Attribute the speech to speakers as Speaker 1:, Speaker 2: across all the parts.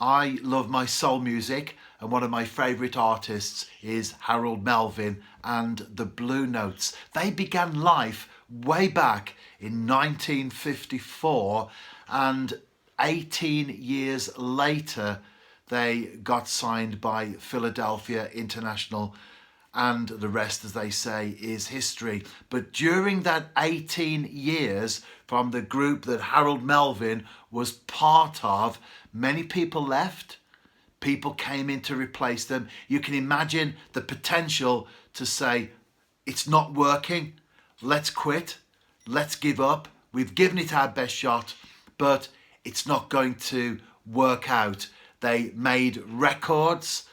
Speaker 1: I love my soul music, and one of my favourite artists is Harold Melvin and the Bluenotes. They began life way back in 1954, and 18 years later they got signed by Philadelphia International, and the rest, as they say, is history. But during that 18 years from the group that Harold Melvin was part of, many people left. People came in to replace them. You can imagine the potential to say, it's not working, let's quit, let's give up. We've given it our best shot, but it's not going to work out. They made records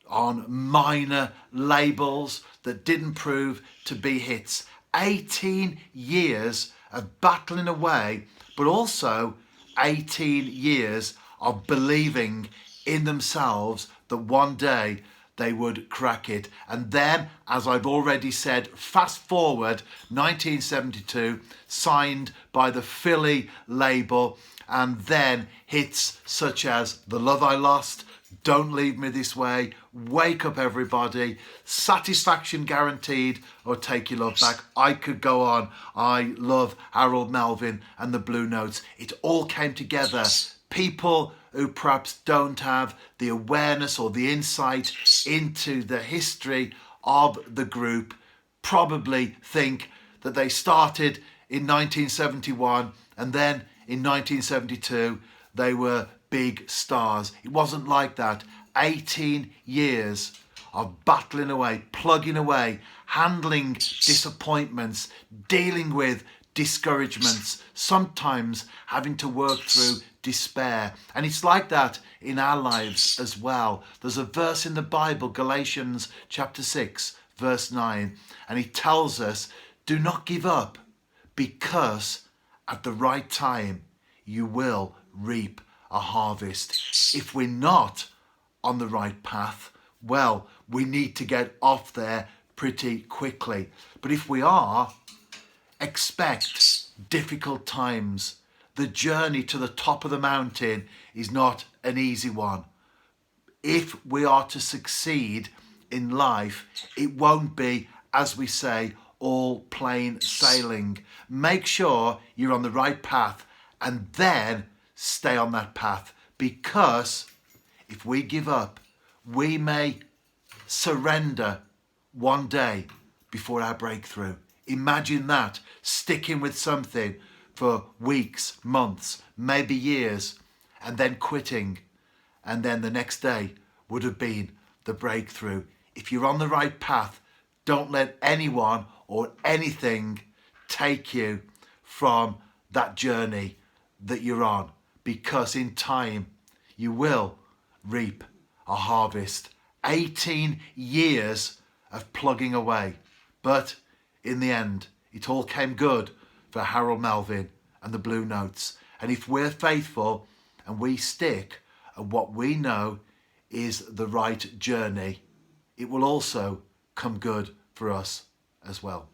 Speaker 1: on minor labels that didn't prove to be hits. 18 years of battling away, but also 18 years of believing in themselves that one day they would crack it. And then, as I've already said, fast forward 1972, signed by the Philly label, and then hits such as The Love I Lost, Don't Leave Me This Way, Wake Up Everybody, Satisfaction Guaranteed, or Take Your Love Back. I could go on. I love Harold Melvin and the Bluenotes. It all came together. People who perhaps don't have the awareness or the insight into the history of the group probably think that they started in 1971 and then in 1972 they were big stars. It wasn't like that. 18 years of battling away, plugging away, handling disappointments, dealing with discouragements, sometimes having to work through despair. And it's like that in our lives as well. There's a verse in the Bible, Galatians chapter 6, verse 9, and it tells us, do not give up, because at the right time you will reap a harvest. If we're not on the right path, well, we need to get off there pretty quickly. But if we are, expect difficult times. The journey to the top of the mountain is not an easy one. If we are to succeed in life, it won't be, as we say, all plain sailing. Make sure you're on the right path and then stay on that path, because if we give up, we may surrender one day before our breakthrough. Imagine that, sticking with something for weeks, months, maybe years, and then quitting, and then the next day would have been the breakthrough. If you're on the right path, don't let anyone or anything take you from that journey that you're on, because in time you will reap a harvest. 18 years of plugging away, but in the end it all came good for Harold Melvin and the Bluenotes. And if we're faithful and we stick at what we know is the right journey, it will also come good for us as well.